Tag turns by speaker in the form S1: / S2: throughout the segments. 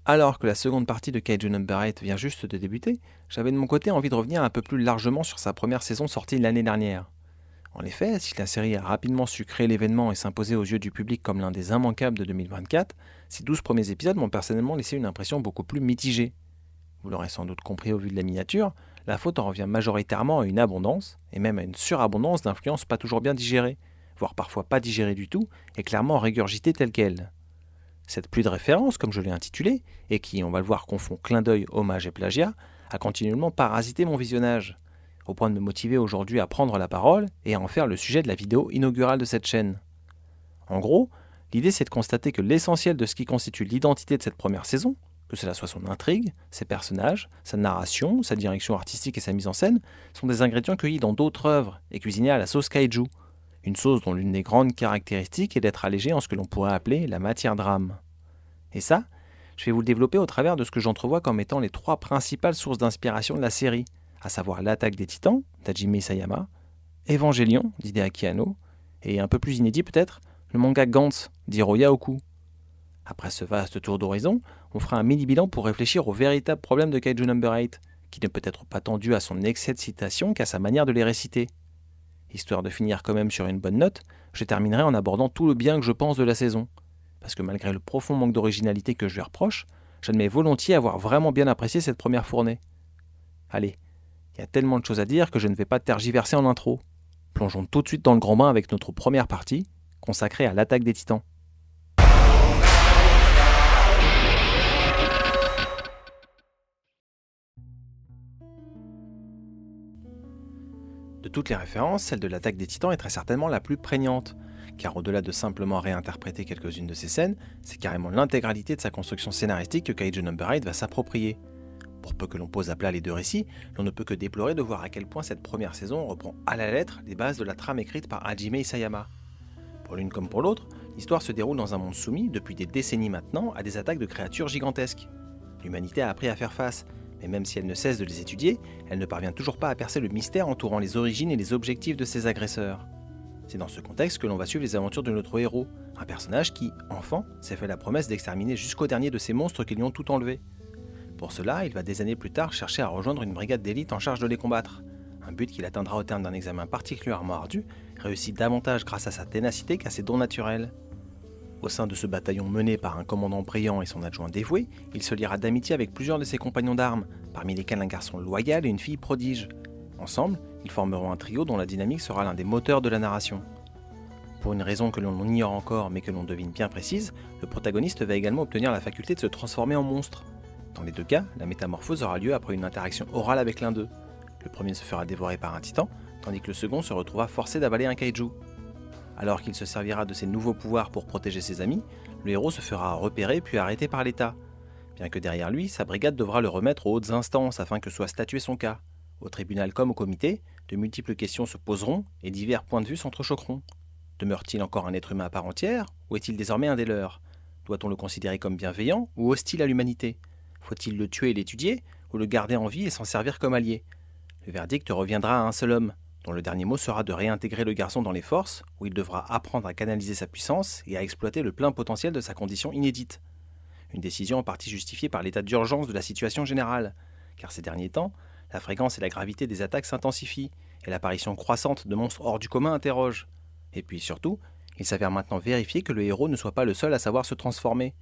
S1: Alors que la seconde partie de Kaiju Number 8 vient juste de débuter, j'avais de mon côté envie de revenir un peu plus largement sur sa première saison sortie l'année dernière. En effet, si la série a rapidement su créer l'événement et s'imposer aux yeux du public comme l'un des immanquables de 2024, ces 12 premiers épisodes m'ont personnellement laissé une impression beaucoup plus mitigée. Vous l'aurez sans doute compris au vu de la miniature, la faute en revient majoritairement à une abondance, et même à une surabondance d'influences pas toujours bien digérées, voire parfois pas digérées du tout, et clairement régurgitées telles quelles. Cette pluie de références, comme je l'ai intitulée, et qui, on va le voir, confond clin d'œil, hommage et plagiat, a continuellement parasité mon visionnage, au point de me motiver aujourd'hui à prendre la parole et à en faire le sujet de la vidéo inaugurale de cette chaîne. En gros, l'idée c'est de constater que l'essentiel de ce qui constitue l'identité de cette première saison, que cela soit son intrigue, ses personnages, sa narration, sa direction artistique et sa mise en scène, sont des ingrédients cueillis dans d'autres œuvres et cuisinés à la sauce kaiju, une sauce dont l'une des grandes caractéristiques est d'être allégée en ce que l'on pourrait appeler la matière drame. Et ça, je vais vous le développer au travers de ce que j'entrevois comme étant les trois principales sources d'inspiration de la série, à savoir L'Attaque des Titans, d'Hajime Isayama, Evangelion, d'Hideaki Anno, et un peu plus inédit peut-être, le manga Gantz, d'Hiroya Oku. Après ce vaste tour d'horizon, on fera un mini-bilan pour réfléchir aux véritables problèmes de Kaiju Number 8, qui ne peut être pas tant dû à son excès de citation qu'à sa manière de les réciter. Histoire de finir quand même sur une bonne note, je terminerai en abordant tout le bien que je pense de la saison. Parce que malgré le profond manque d'originalité que je lui reproche, j'admets volontiers avoir vraiment bien apprécié cette première fournée. Allez, il y a tellement de choses à dire que je ne vais pas tergiverser en intro. Plongeons tout de suite dans le grand bain avec notre première partie, consacrée à l'attaque des Titans. De toutes les références, celle de l'attaque des Titans est très certainement la plus prégnante, car au-delà de simplement réinterpréter quelques-unes de ses scènes, c'est carrément l'intégralité de sa construction scénaristique que Kaiju Number 8 va s'approprier. Pour peu que l'on pose à plat les deux récits, l'on ne peut que déplorer de voir à quel point cette première saison reprend à la lettre les bases de la trame écrite par Hajime Isayama. Pour l'une comme pour l'autre, l'histoire se déroule dans un monde soumis, depuis des décennies maintenant, à des attaques de créatures gigantesques. L'humanité a appris à faire face, mais même si elle ne cesse de les étudier, elle ne parvient toujours pas à percer le mystère entourant les origines et les objectifs de ces agresseurs. C'est dans ce contexte que l'on va suivre les aventures de notre héros, un personnage qui, enfant, s'est fait la promesse d'exterminer jusqu'au dernier de ces monstres qui lui ont tout enlevé. Pour cela, il va des années plus tard chercher à rejoindre une brigade d'élite en charge de les combattre, un but qu'il atteindra au terme d'un examen particulièrement ardu, réussi davantage grâce à sa ténacité qu'à ses dons naturels. Au sein de ce bataillon mené par un commandant brillant et son adjoint dévoué, il se liera d'amitié avec plusieurs de ses compagnons d'armes, parmi lesquels un garçon loyal et une fille prodige. Ensemble, ils formeront un trio dont la dynamique sera l'un des moteurs de la narration. Pour une raison que l'on ignore encore mais que l'on devine bien précise, le protagoniste va également obtenir la faculté de se transformer en monstre. Dans les deux cas, la métamorphose aura lieu après une interaction orale avec l'un d'eux. Le premier se fera dévorer par un titan, tandis que le second se retrouvera forcé d'avaler un kaiju. Alors qu'il se servira de ses nouveaux pouvoirs pour protéger ses amis, le héros se fera repérer puis arrêter par l'État. Bien que derrière lui, sa brigade devra le remettre aux hautes instances afin que soit statué son cas. Au tribunal comme au comité, de multiples questions se poseront et divers points de vue s'entrechoqueront. Demeure-t-il encore un être humain à part entière, ou est-il désormais un des leurs? Doit-on le considérer comme bienveillant ou hostile à l'humanité? Faut-il le tuer et l'étudier, ou le garder en vie et s'en servir comme allié? Le verdict reviendra à un seul homme, dont le dernier mot sera de réintégrer le garçon dans les forces, où il devra apprendre à canaliser sa puissance et à exploiter le plein potentiel de sa condition inédite. Une décision en partie justifiée par l'état d'urgence de la situation générale, car ces derniers temps, la fréquence et la gravité des attaques s'intensifient, et l'apparition croissante de monstres hors du commun interroge. Et puis surtout, il s'avère maintenant vérifié que le héros ne soit pas le seul à savoir se transformer.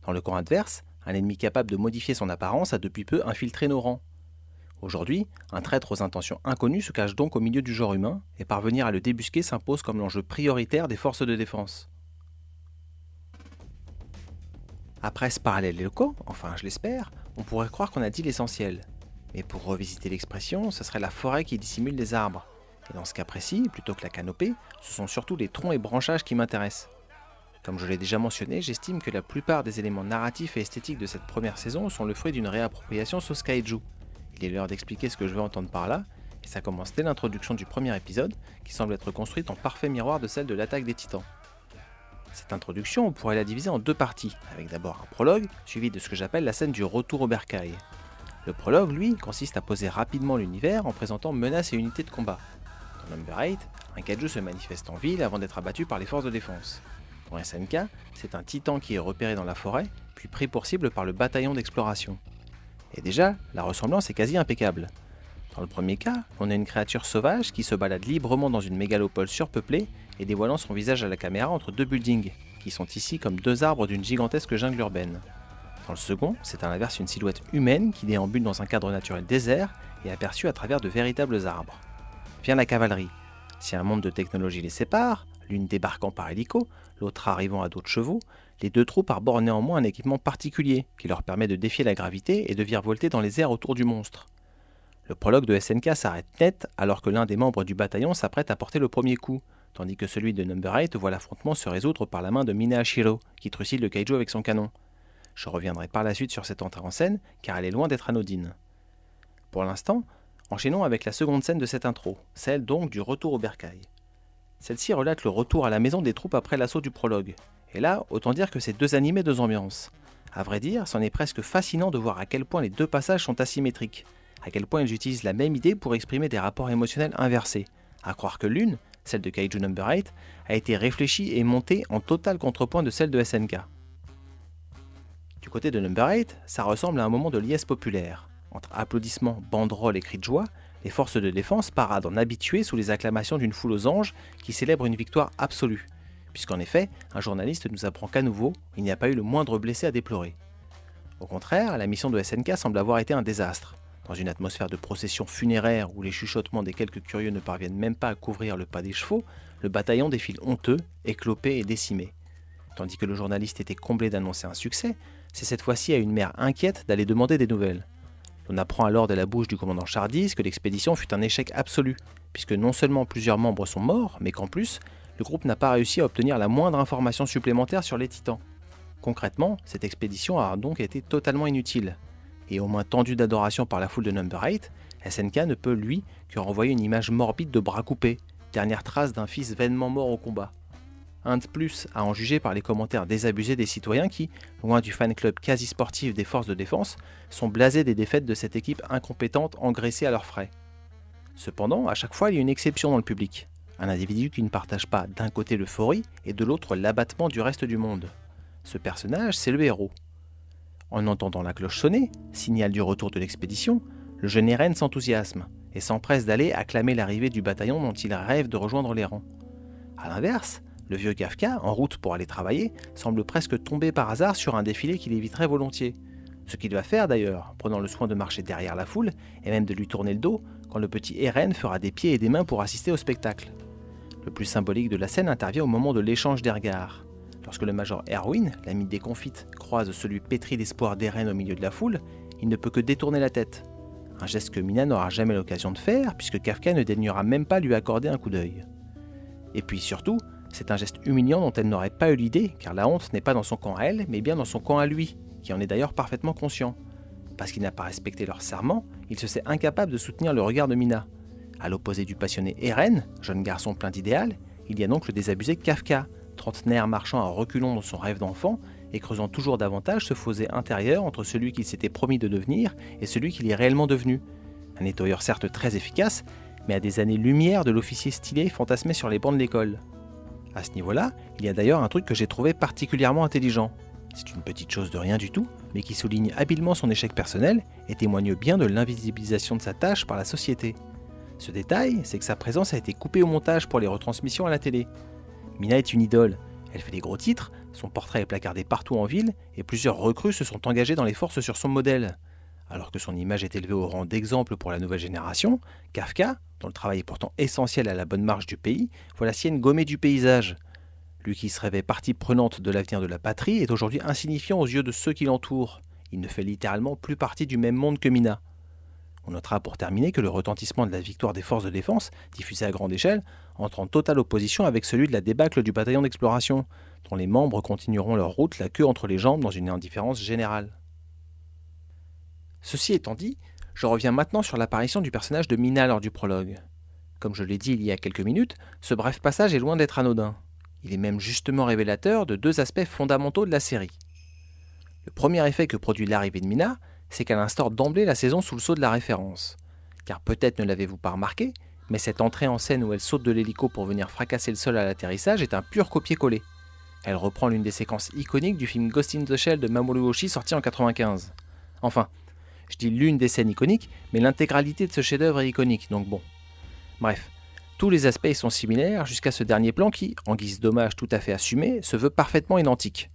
S1: Dans le camp adverse, un ennemi capable de modifier son apparence a depuis peu infiltré nos rangs. Aujourd'hui, un traître aux intentions inconnues se cache donc au milieu du genre humain, et parvenir à le débusquer s'impose comme l'enjeu prioritaire des forces de défense. Après ce parallèle éloquent, enfin je l'espère, on pourrait croire qu'on a dit l'essentiel. Mais pour revisiter l'expression, ce serait la forêt qui dissimule les arbres. Et dans ce cas précis, plutôt que la canopée, ce sont surtout les troncs et branchages qui m'intéressent. Comme je l'ai déjà mentionné, j'estime que la plupart des éléments narratifs et esthétiques de cette première saison sont le fruit d'une réappropriation sauce kaiju. Il est l'heure d'expliquer ce que je veux entendre par là, et ça commence dès l'introduction du premier épisode, qui semble être construite en parfait miroir de celle de l'attaque des Titans. Cette introduction, on pourrait la diviser en deux parties, avec d'abord un prologue, suivi de ce que j'appelle la scène du retour au bercail. Le prologue, lui, consiste à poser rapidement l'univers en présentant menaces et unités de combat. Dans Number 8, un kaiju se manifeste en ville avant d'être abattu par les forces de défense. Pour SNK, c'est un titan qui est repéré dans la forêt, puis pris pour cible par le bataillon d'exploration. Et déjà, la ressemblance est quasi impeccable. Dans le premier cas, on a une créature sauvage qui se balade librement dans une mégalopole surpeuplée et dévoilant son visage à la caméra entre deux buildings, qui sont ici comme deux arbres d'une gigantesque jungle urbaine. Dans le second, c'est à l'inverse une silhouette humaine qui déambule dans un cadre naturel désert et aperçue à travers de véritables arbres. Vient la cavalerie. Si un monde de technologie les sépare, l'une débarquant par hélico, l'autre arrivant à dos de chevaux, les deux troupes arborent néanmoins un équipement particulier qui leur permet de défier la gravité et de virevolter dans les airs autour du monstre. Le prologue de SNK s'arrête net alors que l'un des membres du bataillon s'apprête à porter le premier coup, tandis que celui de Number 8 voit l'affrontement se résoudre par la main de Mina Hashiro, qui trucide le kaiju avec son canon. Je reviendrai par la suite sur cette entrée en scène, car elle est loin d'être anodine. Pour l'instant, enchaînons avec la seconde scène de cette intro, celle donc du retour au bercail. Celle-ci relate le retour à la maison des troupes après l'assaut du prologue. Et là, autant dire que c'est deux animés, deux ambiances. À vrai dire, c'en est presque fascinant de voir à quel point les deux passages sont asymétriques, à quel point ils utilisent la même idée pour exprimer des rapports émotionnels inversés, à croire que l'une, celle de Kaiju Number 8, a été réfléchie et montée en total contrepoint de celle de SNK. Du côté de Number 8, ça ressemble à un moment de liesse populaire. Entre applaudissements, banderoles et cris de joie, les forces de défense paradent en habitués sous les acclamations d'une foule aux anges qui célèbre une victoire absolue, puisqu'en effet, un journaliste nous apprend qu'à nouveau, il n'y a pas eu le moindre blessé à déplorer. Au contraire, la mission de SNK semble avoir été un désastre. Dans une atmosphère de procession funéraire où les chuchotements des quelques curieux ne parviennent même pas à couvrir le pas des chevaux, le bataillon défile honteux, éclopé et décimé. Tandis que le journaliste était comblé d'annoncer un succès, c'est cette fois-ci à une mère inquiète d'aller demander des nouvelles. On apprend alors de la bouche du commandant Chardis que l'expédition fut un échec absolu, puisque non seulement plusieurs membres sont morts, mais qu'en plus, le groupe n'a pas réussi à obtenir la moindre information supplémentaire sur les Titans. Concrètement, cette expédition a donc été totalement inutile. Et au moins tendu d'adoration par la foule de Number 8, SNK ne peut, lui, que renvoyer une image morbide de bras coupés, dernière trace d'un fils vainement mort au combat. Un de plus à en juger par les commentaires désabusés des citoyens qui, loin du fan club quasi sportif des forces de défense, sont blasés des défaites de cette équipe incompétente engraissée à leurs frais. Cependant, à chaque fois, il y a une exception dans le public. Un individu qui ne partage pas d'un côté l'euphorie et de l'autre l'abattement du reste du monde. Ce personnage, c'est le héros. En entendant la cloche sonner, signal du retour de l'expédition, le jeune Eren s'enthousiasme et s'empresse d'aller acclamer l'arrivée du bataillon dont il rêve de rejoindre les rangs. A l'inverse, le vieux Kafka, en route pour aller travailler, semble presque tomber par hasard sur un défilé qu'il éviterait volontiers. Ce qu'il va faire d'ailleurs, prenant le soin de marcher derrière la foule et même de lui tourner le dos quand le petit Eren fera des pieds et des mains pour assister au spectacle. Le plus symbolique de la scène intervient au moment de l'échange des regards. Lorsque le major Erwin, l'ami déconfite, croise celui pétri d'espoir d'Eren au milieu de la foule, il ne peut que détourner la tête. Un geste que Mina n'aura jamais l'occasion de faire puisque Kafka ne daignera même pas lui accorder un coup d'œil. Et puis surtout, c'est un geste humiliant dont elle n'aurait pas eu l'idée car la honte n'est pas dans son camp à elle mais bien dans son camp à lui, qui en est d'ailleurs parfaitement conscient. Parce qu'il n'a pas respecté leur serment, il se sait incapable de soutenir le regard de Mina. À l'opposé du passionné Eren, jeune garçon plein d'idéal, il y a donc le désabusé Kafka, trentenaire marchant à reculons dans son rêve d'enfant et creusant toujours davantage ce fossé intérieur entre celui qu'il s'était promis de devenir et celui qu'il est réellement devenu. Un nettoyeur certes très efficace, mais à des années-lumière de l'officier stylé fantasmé sur les bancs de l'école. À ce niveau-là, il y a d'ailleurs un truc que j'ai trouvé particulièrement intelligent. C'est une petite chose de rien du tout, mais qui souligne habilement son échec personnel et témoigne bien de l'invisibilisation de sa tâche par la société. Ce détail, c'est que sa présence a été coupée au montage pour les retransmissions à la télé. Mina est une idole, elle fait des gros titres, son portrait est placardé partout en ville et plusieurs recrues se sont engagées dans les forces sur son modèle. Alors que son image est élevée au rang d'exemple pour la nouvelle génération, Kafka, dont le travail est pourtant essentiel à la bonne marche du pays, voit la sienne gommée du paysage. Lui qui se rêvait partie prenante de l'avenir de la patrie est aujourd'hui insignifiant aux yeux de ceux qui l'entourent. Il ne fait littéralement plus partie du même monde que Mina. On notera pour terminer que le retentissement de la victoire des forces de défense, diffusée à grande échelle, entre en totale opposition avec celui de la débâcle du bataillon d'exploration, dont les membres continueront leur route la queue entre les jambes dans une indifférence générale. Ceci étant dit, je reviens maintenant sur l'apparition du personnage de Mina lors du prologue. Comme je l'ai dit il y a quelques minutes, ce bref passage est loin d'être anodin. Il est même justement révélateur de deux aspects fondamentaux de la série. Le premier effet que produit l'arrivée de Mina, c'est qu'elle instaure d'emblée la saison sous le sceau de la référence. Car peut-être ne l'avez-vous pas remarqué, mais cette entrée en scène où elle saute de l'hélico pour venir fracasser le sol à l'atterrissage est un pur copier-coller. Elle reprend l'une des séquences iconiques du film Ghost in the Shell de Mamoru Oshii sorti en 1995. Enfin, je dis l'une des scènes iconiques, mais l'intégralité de ce chef-d'œuvre est iconique, donc bon. Bref, tous les aspects y sont similaires jusqu'à ce dernier plan qui, en guise d'hommage tout à fait assumé, se veut parfaitement identique.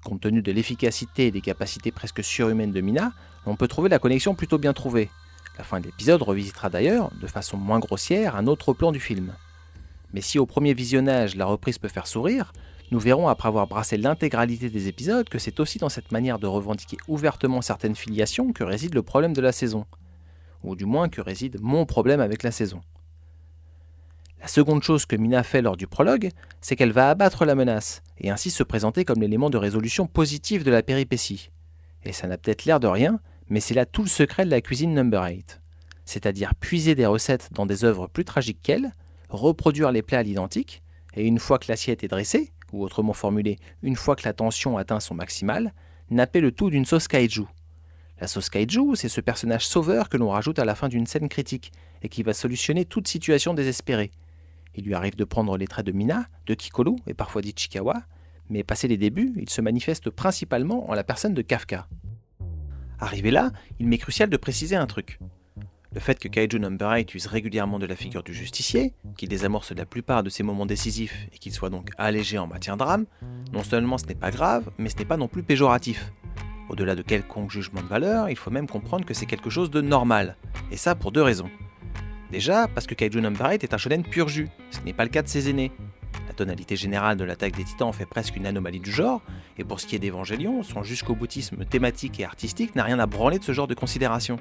S1: Compte tenu de l'efficacité et des capacités presque surhumaines de Mina, on peut trouver la connexion plutôt bien trouvée. La fin de l'épisode revisitera d'ailleurs, de façon moins grossière, un autre plan du film. Mais si au premier visionnage la reprise peut faire sourire, nous verrons après avoir brassé l'intégralité des épisodes que c'est aussi dans cette manière de revendiquer ouvertement certaines filiations que réside le problème de la saison. Ou du moins que réside mon problème avec la saison. La seconde chose que Mina fait lors du prologue, c'est qu'elle va abattre la menace, et ainsi se présenter comme l'élément de résolution positive de la péripétie. Et ça n'a peut-être l'air de rien, mais c'est là tout le secret de la cuisine number 8. C'est-à-dire puiser des recettes dans des œuvres plus tragiques qu'elle, reproduire les plats à l'identique, et une fois que l'assiette est dressée, ou autrement formulé, une fois que la tension atteint son maximal, napper le tout d'une sauce kaiju. La sauce kaiju, c'est ce personnage sauveur que l'on rajoute à la fin d'une scène critique, et qui va solutionner toute situation désespérée. Il lui arrive de prendre les traits de Mina, de Kikolu et parfois d'Ichikawa, mais passé les débuts, il se manifeste principalement en la personne de Kafka. Arrivé là, il m'est crucial de préciser un truc. Le fait que Kaiju Number 8 use régulièrement de la figure du justicier, qui désamorce la plupart de ses moments décisifs et qu'il soit donc allégé en matière drame, non seulement ce n'est pas grave, mais ce n'est pas non plus péjoratif. Au-delà de quelconque jugement de valeur, il faut même comprendre que c'est quelque chose de normal, et ça pour deux raisons. Déjà, parce que Kaiju Number 8 est un shonen pur jus, ce n'est pas le cas de ses aînés. La tonalité générale de l'attaque des titans fait presque une anomalie du genre, et pour ce qui est d'Evangelion, son jusqu'au boutisme thématique et artistique n'a rien à branler de ce genre de considération.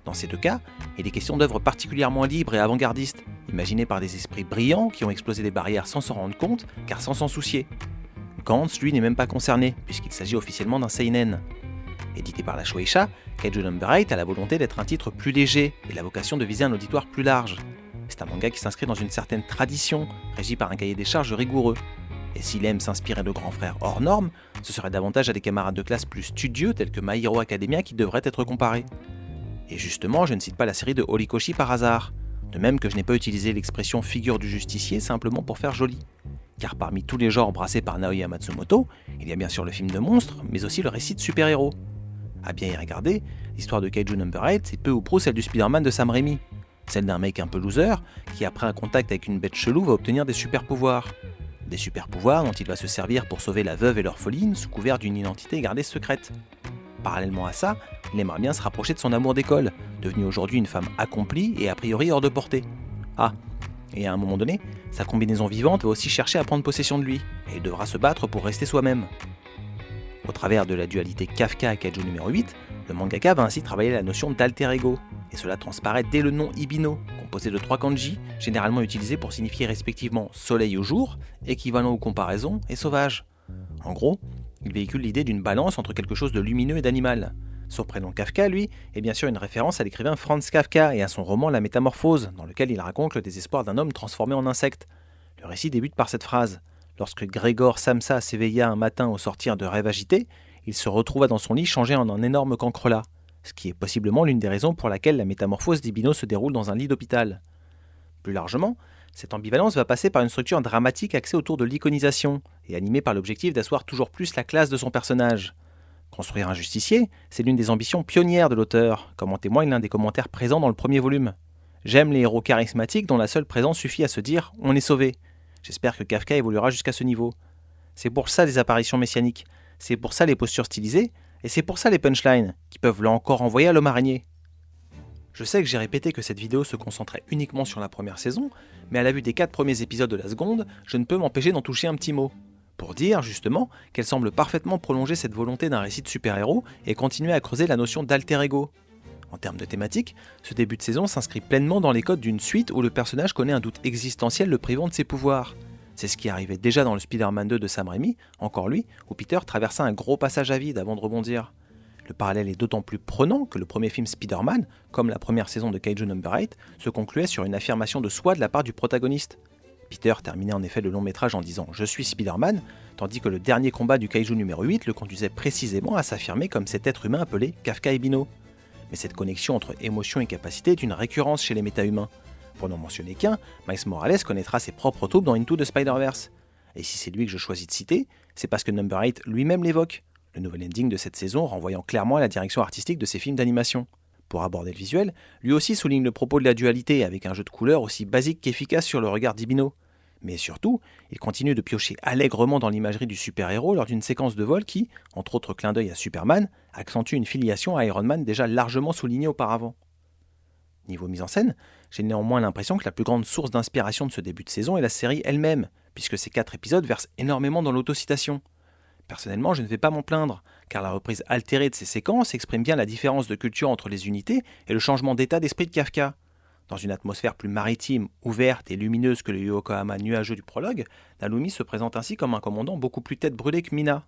S1: Dans ces deux cas, il est question d'œuvres particulièrement libres et avant-gardistes, imaginées par des esprits brillants qui ont explosé des barrières sans s'en rendre compte, car sans s'en soucier. Gantz, lui, n'est même pas concerné, puisqu'il s'agit officiellement d'un seinen. Édité par la Shueisha, Kaiju Number 8 a la volonté d'être un titre plus léger et la vocation de viser un auditoire plus large. C'est un manga qui s'inscrit dans une certaine tradition, régie par un cahier des charges rigoureux. Et s'il aime s'inspirer de grands frères hors normes, ce serait davantage à des camarades de classe plus studieux tels que My Hero Academia qui devraient être comparés. Et justement, je ne cite pas la série de Horikoshi par hasard, de même que je n'ai pas utilisé l'expression figure du justicier simplement pour faire joli. Car parmi tous les genres brassés par Naoya Matsumoto, il y a bien sûr le film de monstres, mais aussi le récit de super-héros. À bien y regarder, l'histoire de Kaiju Number 8, c'est peu ou prou celle du Spider-Man de Sam Raimi. Celle d'un mec un peu loser, qui après un contact avec une bête chelou va obtenir des super-pouvoirs. Des super-pouvoirs dont il va se servir pour sauver la veuve et l'orpheline sous couvert d'une identité gardée secrète. Parallèlement à ça, il aimerait bien se rapprocher de son amour d'école, devenue aujourd'hui une femme accomplie et a priori hors de portée. Ah, et à un moment donné, sa combinaison vivante va aussi chercher à prendre possession de lui, et il devra se battre pour rester soi-même. Au travers de la dualité Kafka et Kaiju numéro 8, le mangaka va ainsi travailler la notion d'alter ego, et cela transparaît dès le nom Ibino, composé de 3 kanji, généralement utilisés pour signifier respectivement soleil ou jour, équivalent aux comparaisons, et sauvage. En gros, il véhicule l'idée d'une balance entre quelque chose de lumineux et d'animal. Son prénom Kafka, lui, est bien sûr une référence à l'écrivain Franz Kafka et à son roman La Métamorphose, dans lequel il raconte le désespoir d'un homme transformé en insecte. Le récit débute par cette phrase. Lorsque Grégor Samsa s'éveilla un matin au sortir de rêves agités, il se retrouva dans son lit changé en un énorme cancrelat, ce qui est possiblement l'une des raisons pour laquelle la métamorphose d'Ibino se déroule dans un lit d'hôpital. Plus largement, cette ambivalence va passer par une structure dramatique axée autour de l'iconisation et animée par l'objectif d'asseoir toujours plus la classe de son personnage. Construire un justicier, c'est l'une des ambitions pionnières de l'auteur, comme en témoigne l'un des commentaires présents dans le premier volume. J'aime les héros charismatiques dont la seule présence suffit à se dire « on est sauvé ». J'espère que Kafka évoluera jusqu'à ce niveau. C'est pour ça les apparitions messianiques, c'est pour ça les postures stylisées, et c'est pour ça les punchlines, qui peuvent là encore envoyer à l'homme araignée. Je sais que j'ai répété que cette vidéo se concentrait uniquement sur la première saison, mais à la vue des 4 premiers épisodes de la seconde, je ne peux m'empêcher d'en toucher un petit mot. Pour dire, justement, qu'elle semble parfaitement prolonger cette volonté d'un récit de super-héros et continuer à creuser la notion d'alter ego. En termes de thématique, ce début de saison s'inscrit pleinement dans les codes d'une suite où le personnage connaît un doute existentiel le privant de ses pouvoirs. C'est ce qui arrivait déjà dans le Spider-Man 2 de Sam Raimi, encore lui, où Peter traversa un gros passage à vide avant de rebondir. Le parallèle est d'autant plus prenant que le premier film Spider-Man, comme la première saison de Kaiju Number 8, se concluait sur une affirmation de soi de la part du protagoniste. Peter terminait en effet le long métrage en disant « Je suis Spider-Man », tandis que le dernier combat du Kaiju numéro 8 le conduisait précisément à s'affirmer comme cet être humain appelé Kafka Ibino. Mais cette connexion entre émotion et capacité est une récurrence chez les méta-humains. Pour n'en mentionner qu'un, Miles Morales connaîtra ses propres troubles dans Into the Spider-Verse. Et si c'est lui que je choisis de citer, c'est parce que Number 8 lui-même l'évoque, le nouvel ending de cette saison renvoyant clairement à la direction artistique de ses films d'animation. Pour aborder le visuel, lui aussi souligne le propos de la dualité avec un jeu de couleurs aussi basique qu'efficace sur le regard d'Ibino. Mais surtout, il continue de piocher allègrement dans l'imagerie du super-héros lors d'une séquence de vol qui, entre autres clins d'œil à Superman, accentue une filiation à Iron Man déjà largement soulignée auparavant. Niveau mise en scène, j'ai néanmoins l'impression que la plus grande source d'inspiration de ce début de saison est la série elle-même, puisque ces 4 épisodes versent énormément dans l'autocitation. Personnellement, je ne vais pas m'en plaindre, car la reprise altérée de ces séquences exprime bien la différence de culture entre les unités et le changement d'état d'esprit de Kafka. Dans une atmosphère plus maritime, ouverte et lumineuse que le Yokohama nuageux du prologue, Nalumi se présente ainsi comme un commandant beaucoup plus tête brûlée que Mina.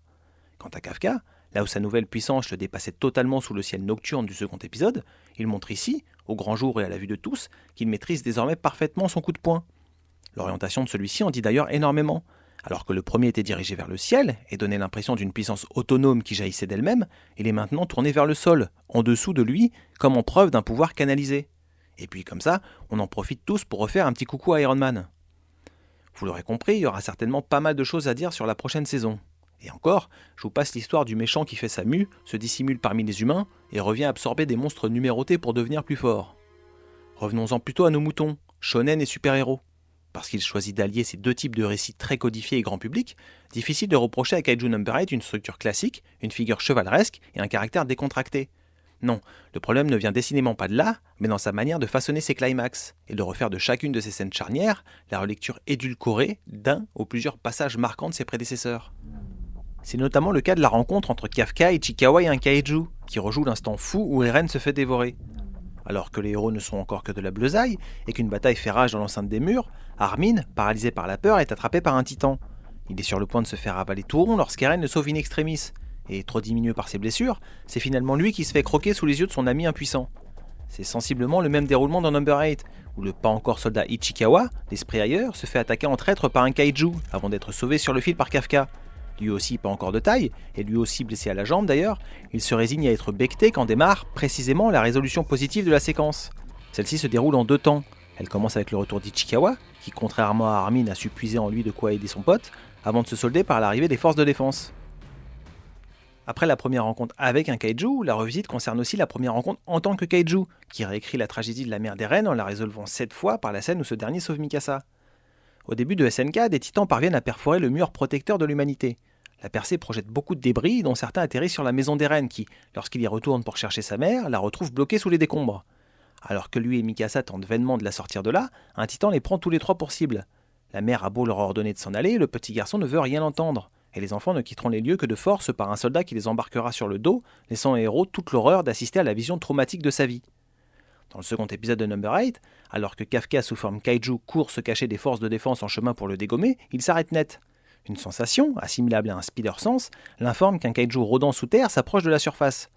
S1: Quant à Kafka, là où sa nouvelle puissance le dépassait totalement sous le ciel nocturne du second épisode, il montre ici, au grand jour et à la vue de tous, qu'il maîtrise désormais parfaitement son coup de poing. L'orientation de celui-ci en dit d'ailleurs énormément. Alors que le premier était dirigé vers le ciel et donnait l'impression d'une puissance autonome qui jaillissait d'elle-même, il est maintenant tourné vers le sol, en dessous de lui, comme en preuve d'un pouvoir canalisé. Et puis comme ça, on en profite tous pour refaire un petit coucou à Iron Man. Vous l'aurez compris, il y aura certainement pas mal de choses à dire sur la prochaine saison. Et encore, je vous passe l'histoire du méchant qui fait sa mue, se dissimule parmi les humains et revient absorber des monstres numérotés pour devenir plus fort. Revenons-en plutôt à nos moutons, shonen et super-héros. Parce qu'il choisit d'allier ces deux types de récits très codifiés et grand public, difficile de reprocher à Kaiju Number 8 une structure classique, une figure chevaleresque et un caractère décontracté. Non, le problème ne vient décidément pas de là, mais dans sa manière de façonner ses climax, et de refaire de chacune de ses scènes charnières la relecture édulcorée d'un ou plusieurs passages marquants de ses prédécesseurs. C'est notamment le cas de la rencontre entre Kafka, Ichikawa et un kaiju, qui rejoue l'instant fou où Eren se fait dévorer. Alors que les héros ne sont encore que de la bleusaille, et qu'une bataille fait rage dans l'enceinte des murs, Armin, paralysé par la peur, est attrapé par un titan. Il est sur le point de se faire avaler tout rond lorsqu'Eren le sauve in extremis, et trop diminué par ses blessures, c'est finalement lui qui se fait croquer sous les yeux de son ami impuissant. C'est sensiblement le même déroulement dans Number 8, où le pas encore soldat Ichikawa, l'esprit ailleurs, se fait attaquer en traître par un kaiju, avant d'être sauvé sur le fil par Kafka. Lui aussi pas encore de taille, et lui aussi blessé à la jambe d'ailleurs, il se résigne à être becqueté quand démarre précisément la résolution positive de la séquence. Celle-ci se déroule en 2 temps. Elle commence avec le retour d'Ichikawa, qui contrairement à Armin a su puiser en lui de quoi aider son pote, avant de se solder par l'arrivée des forces de défense. Après la première rencontre avec un kaiju, la revisite concerne aussi la première rencontre en tant que kaiju, qui réécrit la tragédie de la mère d'Eren en la résolvant 7 fois par la scène où ce dernier sauve Mikasa. Au début de SNK, des titans parviennent à perforer le mur protecteur de l'humanité. La percée projette beaucoup de débris, dont certains atterrissent sur la maison d'Eren qui, lorsqu'il y retourne pour chercher sa mère, la retrouve bloquée sous les décombres. Alors que lui et Mikasa tentent vainement de la sortir de là, un titan les prend tous les 3 pour cible. La mère a beau leur ordonner de s'en aller, le petit garçon ne veut rien entendre, et les enfants ne quitteront les lieux que de force par un soldat qui les embarquera sur le dos, laissant au héros toute l'horreur d'assister à la vision traumatique de sa vie. Dans le second épisode de Number 8, alors que Kafka sous forme kaiju court se cacher des forces de défense en chemin pour le dégommer, il s'arrête net. Une sensation, assimilable à un spider sense, l'informe qu'un kaiju rôdant sous terre s'approche de la surface.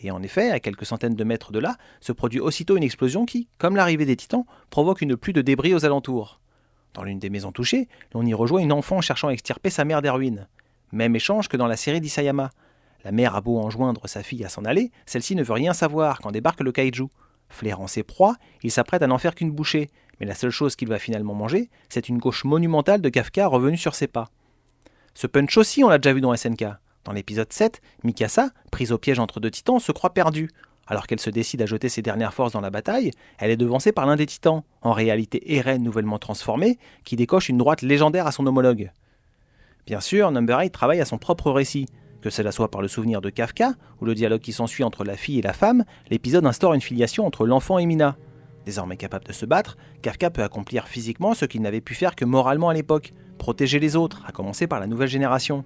S1: Et en effet, à quelques centaines de mètres de là, se produit aussitôt une explosion qui, comme l'arrivée des titans, provoque une pluie de débris aux alentours. Dans l'une des maisons touchées, on y rejoint une enfant cherchant à extirper sa mère des ruines. Même échange que dans la série d'Isayama. La mère a beau enjoindre sa fille à s'en aller, celle-ci ne veut rien savoir quand débarque le kaiju. Flairant ses proies, il s'apprête à n'en faire qu'une bouchée, mais la seule chose qu'il va finalement manger, c'est une gauche monumentale de Kafka revenue sur ses pas. Ce punch aussi, on l'a déjà vu dans SNK. Dans l'épisode 7, Mikasa, prise au piège entre 2 titans, se croit perdue. Alors qu'elle se décide à jeter ses dernières forces dans la bataille, elle est devancée par l'un des titans, en réalité Eren nouvellement transformé, qui décoche une droite légendaire à son homologue. Bien sûr, Number 8 travaille à son propre récit. Que cela soit par le souvenir de Kafka, ou le dialogue qui s'ensuit entre la fille et la femme, l'épisode instaure une filiation entre l'enfant et Mina. Désormais capable de se battre, Kafka peut accomplir physiquement ce qu'il n'avait pu faire que moralement à l'époque, protéger les autres, à commencer par la nouvelle génération.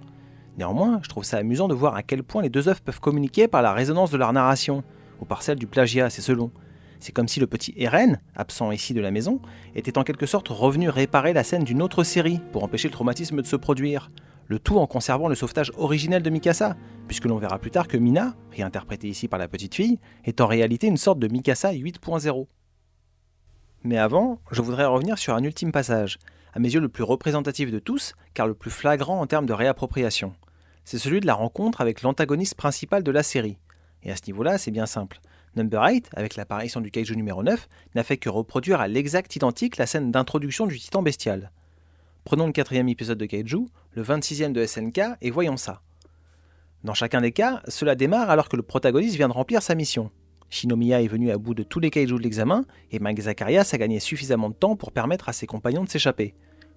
S1: Néanmoins, je trouve ça amusant de voir à quel point les 2 œuvres peuvent communiquer par la résonance de leur narration, ou par celle du plagiat, c'est selon. C'est comme si le petit Eren, absent ici de la maison, était en quelque sorte revenu réparer la scène d'une autre série pour empêcher le traumatisme de se produire. Le tout en conservant le sauvetage originel de Mikasa, puisque l'on verra plus tard que Mina, réinterprétée ici par la petite fille, est en réalité une sorte de Mikasa 8.0. Mais avant, je voudrais revenir sur un ultime passage, à mes yeux le plus représentatif de tous, car le plus flagrant en termes de réappropriation. C'est celui de la rencontre avec l'antagoniste principal de la série. Et à ce niveau-là, c'est bien simple. Number 8, avec l'apparition du kaiju numéro 9, n'a fait que reproduire à l'exact identique la scène d'introduction du titan bestial. Prenons le 4e épisode de Kaiju, le 26e de SNK, et voyons ça. Dans chacun des cas, cela démarre alors que le protagoniste vient de remplir sa mission. Shinomiya est venu à bout de tous les Kaiju de l'examen, et Mike Zacharias a gagné suffisamment de temps pour permettre à ses compagnons de s'échapper.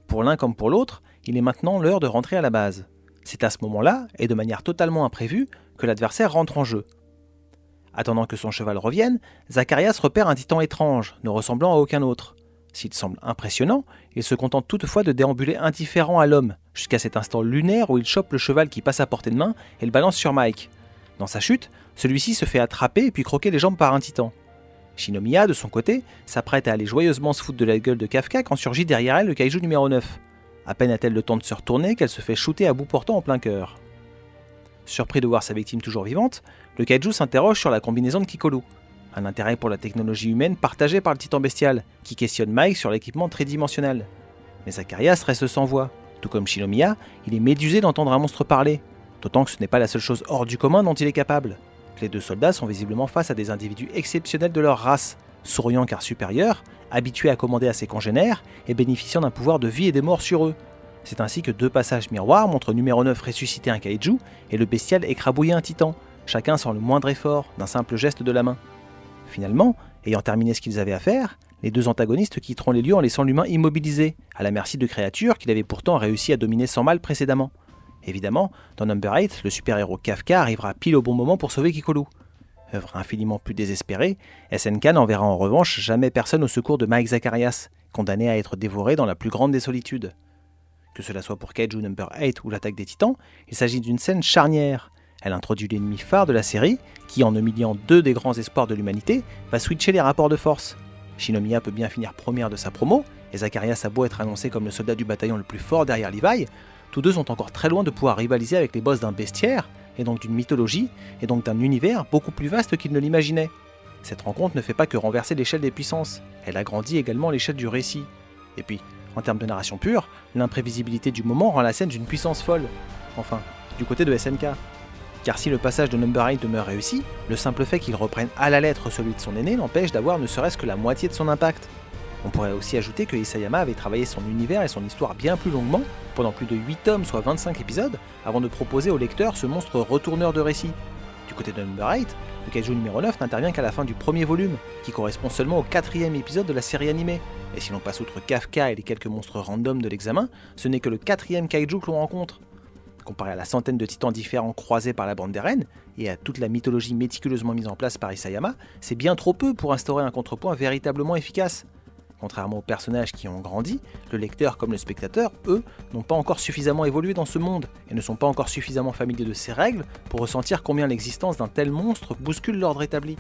S1: Pour l'un comme pour l'autre, il est maintenant l'heure de rentrer à la base. C'est à ce moment-là, et de manière totalement imprévue, que l'adversaire rentre en jeu. Attendant que son cheval revienne, Zacharias repère un titan étrange, ne ressemblant à aucun autre. S'il semble impressionnant, il se contente toutefois de déambuler indifférent à l'homme, jusqu'à cet instant lunaire où il chope le cheval qui passe à portée de main et le balance sur Mike. Dans sa chute, celui-ci se fait attraper et puis croquer les jambes par un titan. Shinomiya, de son côté, s'apprête à aller joyeusement se foutre de la gueule de Kafka quand surgit derrière elle le kaiju numéro 9. À peine a-t-elle le temps de se retourner qu'elle se fait shooter à bout portant en plein cœur. Surpris de voir sa victime toujours vivante, le kaiju s'interroge sur la combinaison de Kikolu. Un intérêt pour la technologie humaine partagé par le titan bestial, qui questionne Mike sur l'équipement tridimensionnel. Mais Zacharias reste sans voix. Tout comme Shinomiya, il est médusé d'entendre un monstre parler, d'autant que ce n'est pas la seule chose hors du commun dont il est capable. Les deux soldats sont visiblement face à des individus exceptionnels de leur race, souriants car supérieurs, habitués à commander à ses congénères et bénéficiant d'un pouvoir de vie et de mort sur eux. C'est ainsi que deux passages miroirs montrent numéro 9 ressusciter un kaiju et le bestial écrabouiller un titan, chacun sans le moindre effort, d'un simple geste de la main. Finalement, ayant terminé ce qu'ils avaient à faire, les deux antagonistes quitteront les lieux en laissant l'humain immobilisé, à la merci de créatures qu'il avait pourtant réussi à dominer sans mal précédemment. Évidemment, dans Number 8, le super-héros Kafka arrivera pile au bon moment pour sauver Kikolu. Œuvre infiniment plus désespérée, SNK n'enverra en revanche jamais personne au secours de Mike Zacharias, condamné à être dévoré dans la plus grande des solitudes. Que cela soit pour Kaiju Number 8 ou l'attaque des Titans, il s'agit d'une scène charnière. Elle introduit l'ennemi phare de la série, qui en humiliant deux des grands espoirs de l'humanité, va switcher les rapports de force. Shinomiya peut bien finir première de sa promo, et Zacharias a beau être annoncé comme le soldat du bataillon le plus fort derrière Levi, tous deux sont encore très loin de pouvoir rivaliser avec les boss d'un bestiaire, et donc d'une mythologie, et donc d'un univers beaucoup plus vaste qu'ils ne l'imaginaient. Cette rencontre ne fait pas que renverser l'échelle des puissances, elle agrandit également l'échelle du récit. Et puis, en termes de narration pure, l'imprévisibilité du moment rend la scène d'une puissance folle. Enfin, du côté de SNK. Car si le passage de Number 8 demeure réussi, le simple fait qu'il reprenne à la lettre celui de son aîné l'empêche d'avoir ne serait-ce que la moitié de son impact. On pourrait aussi ajouter que Isayama avait travaillé son univers et son histoire bien plus longuement, pendant plus de 8 tomes, soit 25 épisodes, avant de proposer au lecteur ce monstre retourneur de récit. Du côté de Number 8, le kaiju numéro 9 n'intervient qu'à la fin du premier volume, qui correspond seulement au 4e épisode de la série animée. Et si l'on passe outre Kafka et les quelques monstres random de l'examen, ce n'est que le 4e kaiju que l'on rencontre. Comparé à la centaine de titans différents croisés par la bande des reines, et à toute la mythologie méticuleusement mise en place par Isayama, c'est bien trop peu pour instaurer un contrepoint véritablement efficace. Contrairement aux personnages qui ont grandi, le lecteur comme le spectateur, eux, n'ont pas encore suffisamment évolué dans ce monde, et ne sont pas encore suffisamment familiers de ses règles pour ressentir combien l'existence d'un tel monstre bouscule l'ordre établi.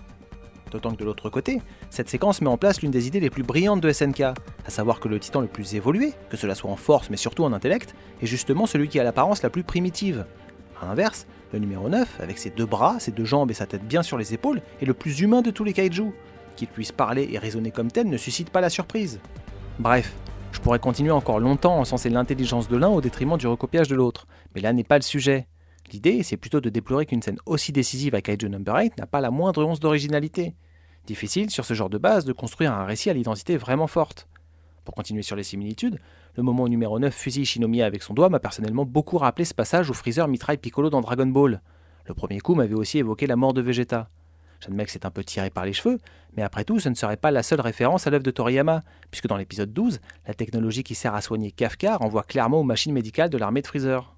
S1: D'autant que de l'autre côté, cette séquence met en place l'une des idées les plus brillantes de SNK, à savoir que le titan le plus évolué, que cela soit en force mais surtout en intellect, est justement celui qui a l'apparence la plus primitive. A l'inverse, le numéro 9, avec ses deux bras, ses deux jambes et sa tête bien sur les épaules, est le plus humain de tous les kaiju. Qu'il puisse parler et raisonner comme tel ne suscite pas la surprise. Bref, je pourrais continuer encore longtemps à encenser l'intelligence de l'un au détriment du recopiage de l'autre, mais là n'est pas le sujet. L'idée, c'est plutôt de déplorer qu'une scène aussi décisive à Kaiju Number 8 n'a pas la moindre once d'originalité. Difficile, sur ce genre de base, de construire un récit à l'identité vraiment forte. Pour continuer sur les similitudes, le moment où numéro 9 fusille Shinomiya avec son doigt m'a personnellement beaucoup rappelé ce passage où Freezer mitraille Piccolo dans Dragon Ball. Le premier coup m'avait aussi évoqué la mort de Vegeta. J'admets que c'est un peu tiré par les cheveux, mais après tout, ce ne serait pas la seule référence à l'œuvre de Toriyama, puisque dans l'épisode 12, la technologie qui sert à soigner Kafka renvoie clairement aux machines médicales de l'armée de Freezer.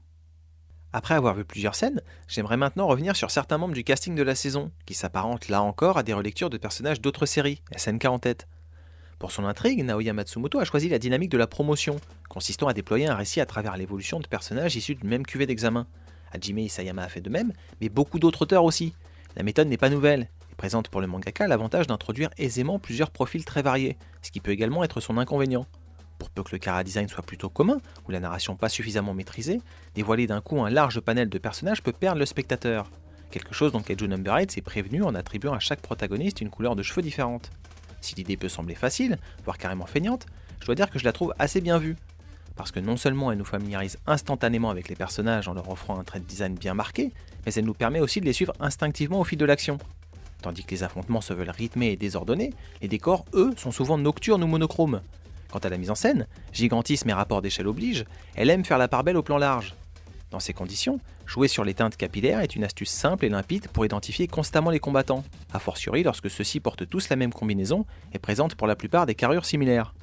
S1: Après avoir vu plusieurs scènes, j'aimerais maintenant revenir sur certains membres du casting de la saison, qui s'apparentent là encore à des relectures de personnages d'autres séries, SNK en tête. Pour son intrigue, Naoya Matsumoto a choisi la dynamique de la promotion, consistant à déployer un récit à travers l'évolution de personnages issus d'une même cuvée d'examen. Hajime Isayama a fait de même, mais beaucoup d'autres auteurs aussi. La méthode n'est pas nouvelle, et présente pour le mangaka l'avantage d'introduire aisément plusieurs profils très variés, ce qui peut également être son inconvénient. Pour peu que le chara-design soit plutôt commun, ou la narration pas suffisamment maîtrisée, dévoiler d'un coup un large panel de personnages peut perdre le spectateur. Quelque chose dont Kaiju Number 8 s'est prévenu en attribuant à chaque protagoniste une couleur de cheveux différente. Si l'idée peut sembler facile, voire carrément feignante, je dois dire que je la trouve assez bien vue. Parce que non seulement elle nous familiarise instantanément avec les personnages en leur offrant un trait de design bien marqué, mais elle nous permet aussi de les suivre instinctivement au fil de l'action. Tandis que les affrontements se veulent rythmés et désordonnés, les décors, eux, sont souvent nocturnes ou monochromes. Quant à la mise en scène, gigantisme et rapport d'échelle oblige, elle aime faire la part belle au plan large. Dans ces conditions, jouer sur les teintes capillaires est une astuce simple et limpide pour identifier constamment les combattants, a fortiori lorsque ceux-ci portent tous la même combinaison et présentent pour la plupart des carrures similaires.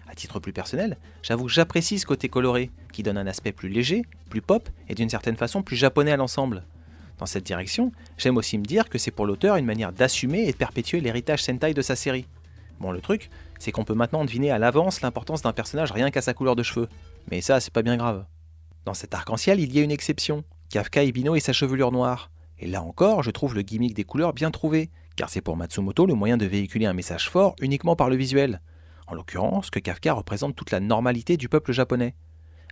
S1: À titre plus personnel, j'avoue que j'apprécie ce côté coloré, qui donne un aspect plus léger, plus pop et d'une certaine façon plus japonais à l'ensemble. Dans cette direction, j'aime aussi me dire que c'est pour l'auteur une manière d'assumer et de perpétuer l'héritage Sentai de sa série. Bon, le truc, c'est qu'on peut maintenant deviner à l'avance l'importance d'un personnage rien qu'à sa couleur de cheveux, mais ça c'est pas bien grave. Dans cet arc-en-ciel, il y a une exception, Kafka Ibino et sa chevelure noire. Et là encore, je trouve le gimmick des couleurs bien trouvé, car c'est pour Matsumoto le moyen de véhiculer un message fort uniquement par le visuel. En l'occurrence, que Kafka représente toute la normalité du peuple japonais.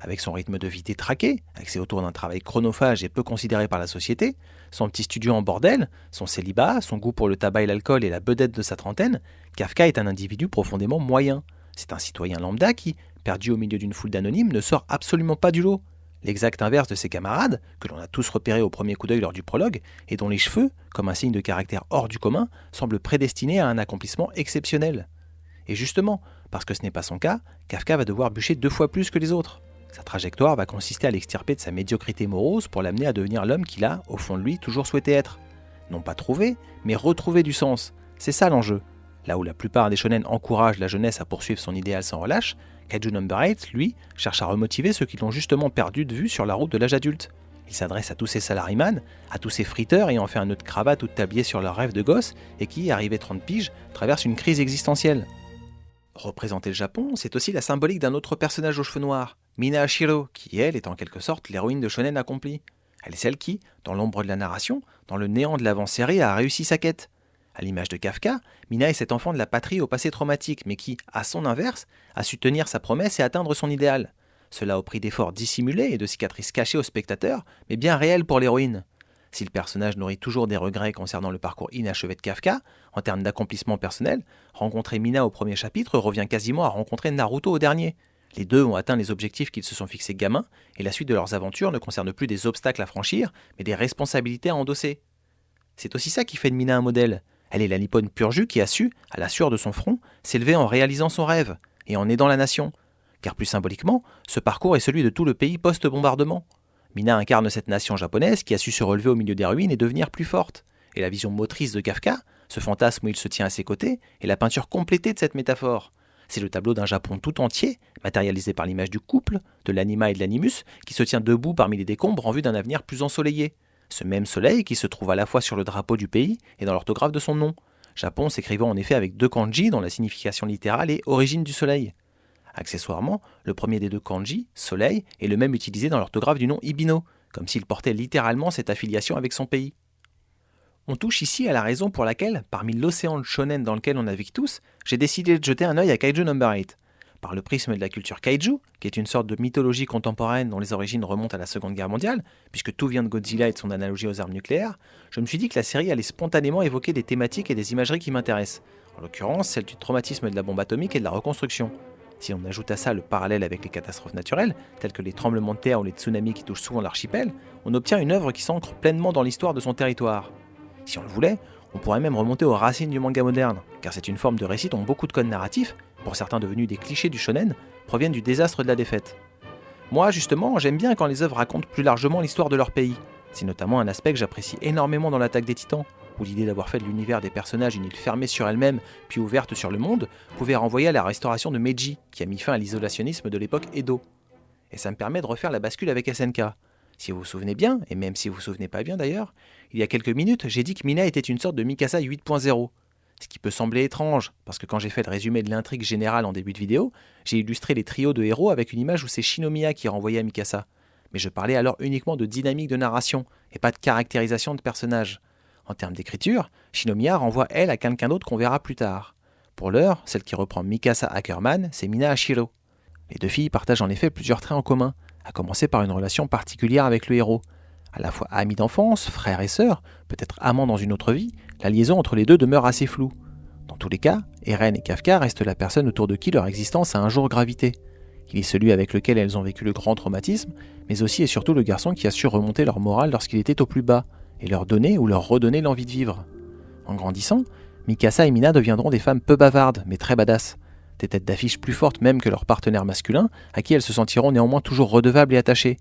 S1: Avec son rythme de vie détraqué, axé autour d'un travail chronophage et peu considéré par la société, son petit studio en bordel, son célibat, son goût pour le tabac et l'alcool et la bedette de sa trentaine, Kafka est un individu profondément moyen. C'est un citoyen lambda qui, perdu au milieu d'une foule d'anonymes, ne sort absolument pas du lot. L'exact inverse de ses camarades, que l'on a tous repérés au premier coup d'œil lors du prologue, et dont les cheveux, comme un signe de caractère hors du commun, semblent prédestinés à un accomplissement exceptionnel. Et justement, parce que ce n'est pas son cas, Kafka va devoir bûcher 2 fois plus que les autres. Sa trajectoire va consister à l'extirper de sa médiocrité morose pour l'amener à devenir l'homme qu'il a, au fond de lui, toujours souhaité être. Non pas trouver, mais retrouver du sens. C'est ça l'enjeu. Là où la plupart des shonen encouragent la jeunesse à poursuivre son idéal sans relâche, Kaiju No. 8, lui, cherche à remotiver ceux qui l'ont justement perdu de vue sur la route de l'âge adulte. Il s'adresse à tous ces salaryman, à tous ces friteurs ayant fait un nœud de cravate ou de tablier sur leur rêve de gosse et qui, arrivés 30 piges, traversent une crise existentielle. Représenter le Japon, c'est aussi la symbolique d'un autre personnage aux cheveux noirs, Mina Hashiro, qui elle est en quelque sorte l'héroïne de shonen accomplie. Elle est celle qui, dans l'ombre de la narration, dans le néant de l'avant-série, a réussi sa quête. À l'image de Kafka, Mina est cet enfant de la patrie au passé traumatique, mais qui, à son inverse, a su tenir sa promesse et atteindre son idéal. Cela au prix d'efforts dissimulés et de cicatrices cachées au spectateur, mais bien réels pour l'héroïne. Si le personnage nourrit toujours des regrets concernant le parcours inachevé de Kafka, en termes d'accomplissement personnel, rencontrer Mina au premier chapitre revient quasiment à rencontrer Naruto au dernier. Les deux ont atteint les objectifs qu'ils se sont fixés gamins, et la suite de leurs aventures ne concerne plus des obstacles à franchir, mais des responsabilités à endosser. C'est aussi ça qui fait de Mina un modèle. Elle est la nippone pur jus qui a su, à la sueur de son front, s'élever en réalisant son rêve, et en aidant la nation. Car plus symboliquement, ce parcours est celui de tout le pays post-bombardement. Mina incarne cette nation japonaise qui a su se relever au milieu des ruines et devenir plus forte. Et la vision motrice de Kafka, ce fantasme où il se tient à ses côtés, est la peinture complétée de cette métaphore. C'est le tableau d'un Japon tout entier, matérialisé par l'image du couple, de l'anima et de l'animus, qui se tient debout parmi les décombres en vue d'un avenir plus ensoleillé. Ce même soleil qui se trouve à la fois sur le drapeau du pays et dans l'orthographe de son nom. Japon s'écrivant en effet avec 2 kanji dont la signification littérale est origine du soleil. Accessoirement, le premier des 2 kanji, soleil, est le même utilisé dans l'orthographe du nom Ibino, comme s'il portait littéralement cette affiliation avec son pays. On touche ici à la raison pour laquelle, parmi l'océan de shonen dans lequel on navigue tous, j'ai décidé de jeter un œil à Kaiju No. 8. Par le prisme de la culture kaiju, qui est une sorte de mythologie contemporaine dont les origines remontent à la Seconde Guerre mondiale, puisque tout vient de Godzilla et de son analogie aux armes nucléaires, je me suis dit que la série allait spontanément évoquer des thématiques et des imageries qui m'intéressent, en l'occurrence celle du traumatisme de la bombe atomique et de la reconstruction. Si on ajoute à ça le parallèle avec les catastrophes naturelles, telles que les tremblements de terre ou les tsunamis qui touchent souvent l'archipel, on obtient une œuvre qui s'ancre pleinement dans l'histoire de son territoire. Si on le voulait, on pourrait même remonter aux racines du manga moderne, car c'est une forme de récit dont beaucoup de codes narratifs, pour certains devenus des clichés du shonen, proviennent du désastre de la défaite. Moi, justement, j'aime bien quand les œuvres racontent plus largement l'histoire de leur pays. C'est notamment un aspect que j'apprécie énormément dans l'Attaque des Titans, où l'idée d'avoir fait de l'univers des personnages une île fermée sur elle-même, puis ouverte sur le monde, pouvait renvoyer à la restauration de Meiji, qui a mis fin à l'isolationnisme de l'époque Edo. Et ça me permet de refaire la bascule avec SNK. Si vous vous souvenez bien, et même si vous vous souvenez pas bien d'ailleurs, il y a quelques minutes, j'ai dit que Mina était une sorte de Mikasa 8.0. Ce qui peut sembler étrange, parce que quand j'ai fait le résumé de l'intrigue générale en début de vidéo, j'ai illustré les trios de héros avec une image où c'est Shinomiya qui renvoyait à Mikasa. Mais je parlais alors uniquement de dynamique de narration, et pas de caractérisation de personnages. En termes d'écriture, Shinomiya renvoie elle à quelqu'un d'autre qu'on verra plus tard. Pour l'heure, celle qui reprend Mikasa Ackerman, c'est Mina Hashiro. Les 2 filles partagent en effet plusieurs traits en commun, à commencer par une relation particulière avec le héros. À la fois amis d'enfance, frères et sœurs, peut-être amants dans une autre vie, la liaison entre les deux demeure assez floue. Dans tous les cas, Eren et Kafka restent la personne autour de qui leur existence a un jour gravité. Il est celui avec lequel elles ont vécu le grand traumatisme, mais aussi et surtout le garçon qui a su remonter leur morale lorsqu'il était au plus bas, et leur donner ou leur redonner l'envie de vivre. En grandissant, Mikasa et Mina deviendront des femmes peu bavardes, mais très badass. des têtes d'affiche plus fortes même que leurs partenaires masculins, à qui elles se sentiront néanmoins toujours redevables et attachées.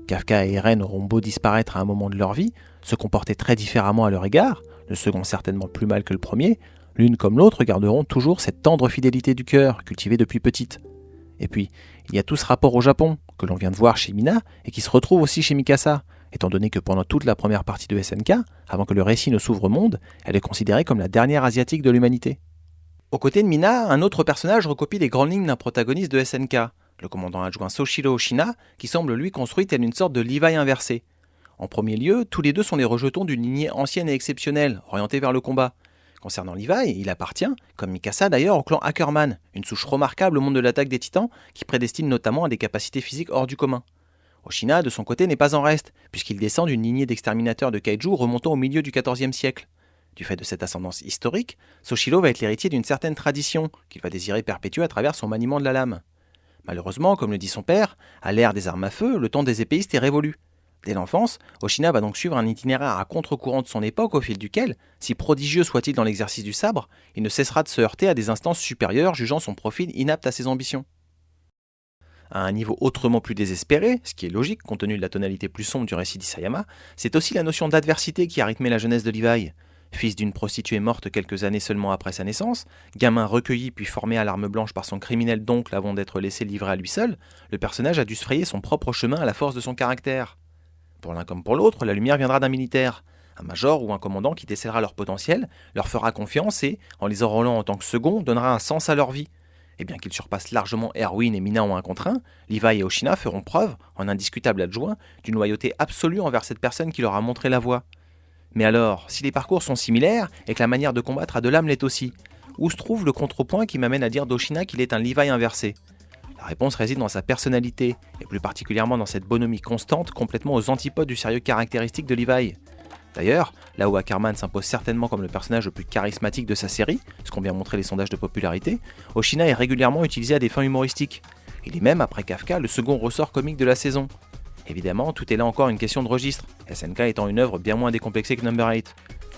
S1: Kafka et Eren auront beau disparaître à un moment de leur vie, se comporter très différemment à leur égard, le second certainement plus mal que le premier, l'une comme l'autre garderont toujours cette tendre fidélité du cœur, cultivée depuis petite. Et puis, il y a tout ce rapport au Japon, que l'on vient de voir chez Mina, et qui se retrouve aussi chez Mikasa, étant donné que pendant toute la première partie de SNK, avant que le récit ne s'ouvre au monde, elle est considérée comme la dernière asiatique de l'humanité. Aux côtés de Mina, un autre personnage recopie les grandes lignes d'un protagoniste de SNK, le commandant adjoint Soshiro Oshina, qui semble lui construit tel une sorte de Levi inversé. En premier lieu, tous les deux sont les rejetons d'une lignée ancienne et exceptionnelle, orientée vers le combat. Concernant Levi, il appartient, comme Mikasa d'ailleurs, au clan Ackerman, une souche remarquable au monde de l'attaque des titans, qui prédestine notamment à des capacités physiques hors du commun. Oshina, de son côté, n'est pas en reste, puisqu'il descend d'une lignée d'exterminateurs de kaiju remontant au milieu du XIVe siècle. Du fait de cette ascendance historique, Soshiro va être l'héritier d'une certaine tradition, qu'il va désirer perpétuer à travers son maniement de la lame. Malheureusement, comme le dit son père, à l'ère des armes à feu, le temps des épéistes est révolu. Dès l'enfance, Oshina va donc suivre un itinéraire à contre-courant de son époque au fil duquel, si prodigieux soit-il dans l'exercice du sabre, il ne cessera de se heurter à des instances supérieures jugeant son profil inapte à ses ambitions. À un niveau autrement plus désespéré, ce qui est logique compte tenu de la tonalité plus sombre du récit d'Isayama, c'est aussi la notion d'adversité qui a rythmé la jeunesse de Levi. Fils d'une prostituée morte quelques années seulement après sa naissance, gamin recueilli puis formé à l'arme blanche par son criminel d'oncle avant d'être laissé livré à lui seul, le personnage a dû se frayer son propre chemin à la force de son caractère. Pour l'un comme pour l'autre, la lumière viendra d'un militaire. Un major ou un commandant qui décèlera leur potentiel, leur fera confiance et, en les enrôlant en tant que second, donnera un sens à leur vie. Et bien qu'ils surpassent largement Erwin et Mina en un contre un, Levi et Oshina feront preuve, en indiscutable adjoint, d'une loyauté absolue envers cette personne qui leur a montré la voie. Mais alors, si les parcours sont similaires et que la manière de combattre à de l'âme l'est aussi, où se trouve le contrepoint qui m'amène à dire d'Oshina qu'il est un Levi inversé ? La réponse réside dans sa personnalité, et plus particulièrement dans cette bonhomie constante complètement aux antipodes du sérieux caractéristique de Levi. D'ailleurs, là où Ackerman s'impose certainement comme le personnage le plus charismatique de sa série, ce qu'ont bien montré les sondages de popularité, Oshina est régulièrement utilisé à des fins humoristiques. Il est même, après Kafka, le second ressort comique de la saison. Évidemment, tout est là encore une question de registre, SNK étant une œuvre bien moins décomplexée que Number 8.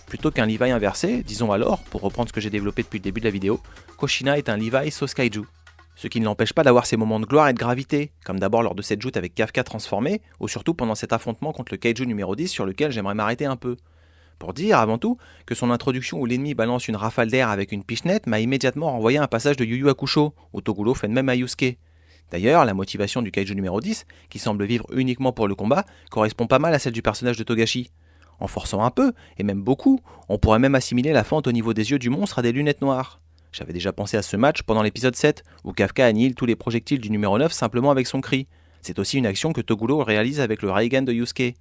S1: Plutôt qu'un Levi inversé, disons alors, pour reprendre ce que j'ai développé depuis le début de la vidéo, qu'Oshina est un Levi sauce kaiju. Ce qui ne l'empêche pas d'avoir ses moments de gloire et de gravité, comme d'abord lors de cette joute avec Kafka transformé, ou surtout pendant cet affrontement contre le kaiju numéro 10 sur lequel j'aimerais m'arrêter un peu. Pour dire, avant tout, que son introduction où l'ennemi balance une rafale d'air avec une pichenette m'a immédiatement renvoyé à un passage de Yu Yu Hakusho, où Toguro fait de même à Yusuke. D'ailleurs, la motivation du kaiju numéro 10, qui semble vivre uniquement pour le combat, correspond pas mal à celle du personnage de Togashi. En forçant un peu, et même beaucoup, on pourrait même assimiler la fente au niveau des yeux du monstre à des lunettes noires. J'avais déjà pensé à ce match pendant l'épisode 7, où Kafka annihile tous les projectiles du numéro 9 simplement avec son cri. C'est aussi une action que Toguro réalise avec le Raigen de Yusuke.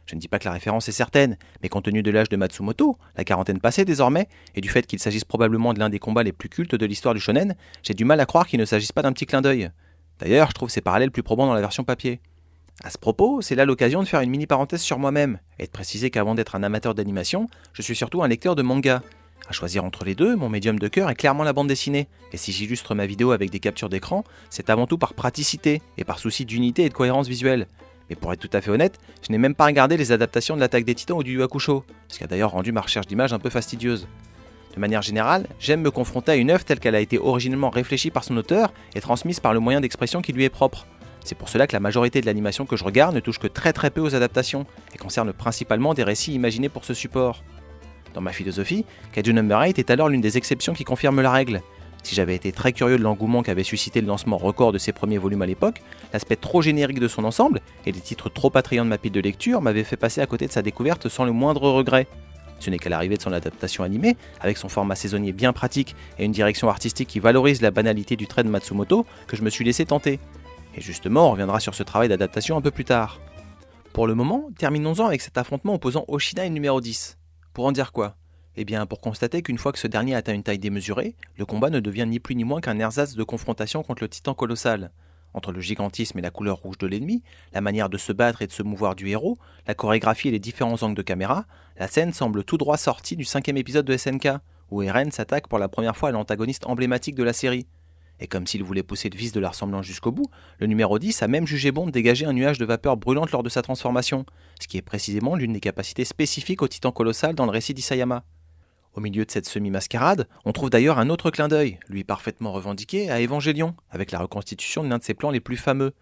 S1: Je ne dis pas que la référence est certaine, mais compte tenu de l'âge de Matsumoto, la quarantaine passée désormais, et du fait qu'il s'agisse probablement de l'un des combats les plus cultes de l'histoire du shonen, j'ai du mal à croire qu'il ne s'agisse pas d'un petit clin d'œil. D'ailleurs, je trouve ces parallèles plus probants dans la version papier. À ce propos, c'est là l'occasion de faire une mini parenthèse sur moi-même, et de préciser qu'avant d'être un amateur d'animation, je suis surtout un lecteur de manga. À choisir entre les deux, mon médium de cœur est clairement la bande dessinée, et si j'illustre ma vidéo avec des captures d'écran, c'est avant tout par praticité, et par souci d'unité et de cohérence visuelle. Mais pour être tout à fait honnête, je n'ai même pas regardé les adaptations de l'Attaque des Titans ou du Yu Yu Hakusho, ce qui a d'ailleurs rendu ma recherche d'images un peu fastidieuse. De manière générale, j'aime me confronter à une œuvre telle qu'elle a été originellement réfléchie par son auteur et transmise par le moyen d'expression qui lui est propre. C'est pour cela que la majorité de l'animation que je regarde ne touche que très peu aux adaptations, et concerne principalement des récits imaginés pour ce support. Dans ma philosophie, Kaiju Number 8 est alors l'une des exceptions qui confirme la règle. Si j'avais été très curieux de l'engouement qu'avait suscité le lancement record de ses premiers volumes à l'époque, l'aspect trop générique de son ensemble et les titres trop attrayants de ma pile de lecture m'avaient fait passer à côté de sa découverte sans le moindre regret. Ce n'est qu'à l'arrivée de son adaptation animée, avec son format saisonnier bien pratique et une direction artistique qui valorise la banalité du trait de Matsumoto, que je me suis laissé tenter. Et justement, on reviendra sur ce travail d'adaptation un peu plus tard. Pour le moment, terminons-en avec cet affrontement opposant Oshina et le numéro 10. Pour en dire quoi ? Eh bien, pour constater qu'une fois que ce dernier atteint une taille démesurée, le combat ne devient ni plus ni moins qu'un ersatz de confrontation contre le titan colossal. Entre le gigantisme et la couleur rouge de l'ennemi, la manière de se battre et de se mouvoir du héros, la chorégraphie et les différents angles de caméra, la scène semble tout droit sortie du 5e épisode de SNK, où Eren s'attaque pour la première fois à l'antagoniste emblématique de la série. Et comme s'il voulait pousser le vice de la ressemblance jusqu'au bout, le numéro 10 a même jugé bon de dégager un nuage de vapeur brûlante lors de sa transformation, ce qui est précisément l'une des capacités spécifiques au titan colossal dans le récit d'Isayama. Au milieu de cette semi-mascarade, on trouve d'ailleurs un autre clin d'œil, lui parfaitement revendiqué, à Evangelion, avec la reconstitution de l'un de ses plans les plus fameux.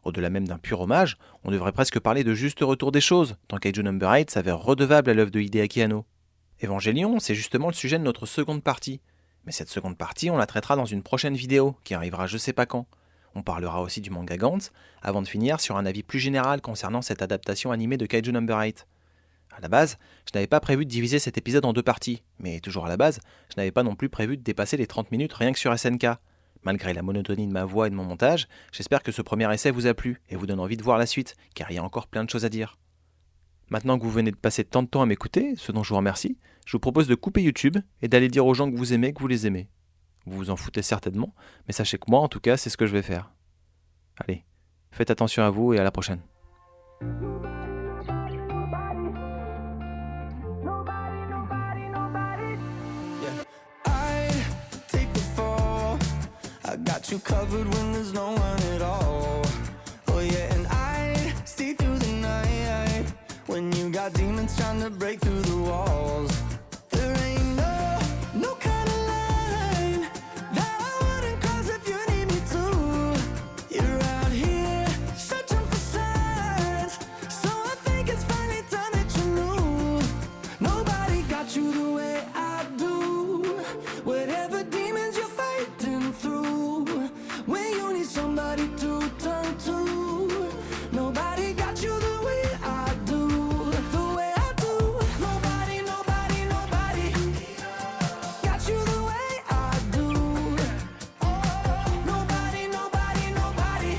S1: Au-delà même d'un pur hommage, on devrait presque parler de juste retour des choses, tant Kaiju Number 8 s'avère redevable à l'œuvre de Hideaki Anno. Evangelion, c'est justement le sujet de notre seconde partie. Mais cette seconde partie, on la traitera dans une prochaine vidéo, qui arrivera je sais pas quand. On parlera aussi du manga Gantz, avant de finir sur un avis plus général concernant cette adaptation animée de Kaiju Number 8. À la base, je n'avais pas prévu de diviser cet épisode en deux parties, mais toujours à la base, je n'avais pas non plus prévu de dépasser les 30 minutes rien que sur SNK. Malgré la monotonie de ma voix et de mon montage, j'espère que ce premier essai vous a plu et vous donne envie de voir la suite, car il y a encore plein de choses à dire. Maintenant que vous venez de passer tant de temps à m'écouter, ce dont je vous remercie, je vous propose de couper YouTube et d'aller dire aux gens que vous aimez que vous les aimez. Vous vous en foutez certainement, mais sachez que moi en tout cas c'est ce que je vais faire. Allez, faites attention à vous et à la prochaine.
S2: Got you covered when there's no one at all. Oh yeah, and I stay through the night when you got demons trying to break through the walls. There ain't no kind of line that I wouldn't cross if you need me to. You're out here searching for signs, so I think it's finally time that you knew. Nobody got you the way I do. Whatever demons you're fighting through, when you need somebody to turn to, nobody got you the way I do, the way I do. Nobody, nobody, nobody got you the way I do. Nobody, nobody, nobody,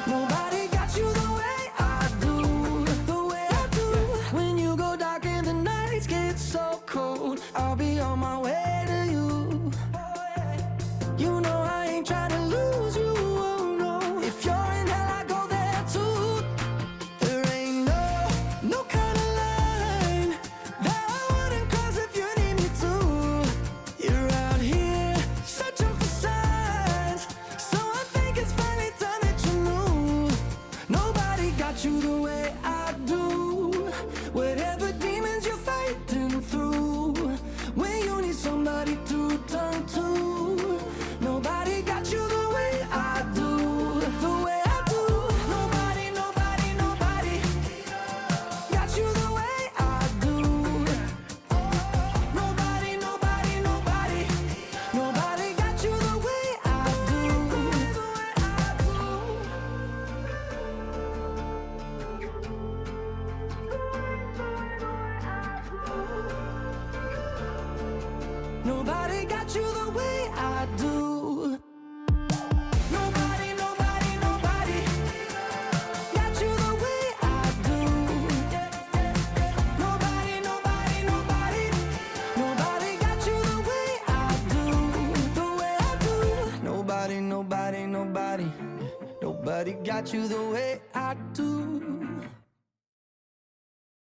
S2: nobody got you the way I do, the way I do. When you go dark and the nights get so cold, I'll be on my way to you. You know I ain't trying to lose you, oh no. If you're in hell, I go there too. There ain't no kind of line that I wouldn't cross if you need me to. You're out here searching for signs, so I think it's finally time that you knew. Nobody got you the way I do. Whatever demons you're fighting through, when you need somebody to turn to, nobody got you the way I do, the way I do. Nobody, nobody, nobody got you the way I do. Nobody, nobody, nobody, nobody got you the way I do, the way I do. Nobody got you the way I do. Nobody, nobody, nobody got you the way I do. Nobody, nobody, nobody, nobody got you the way I do, the way I do. Nobody, nobody, nobody, nobody got you the way I do.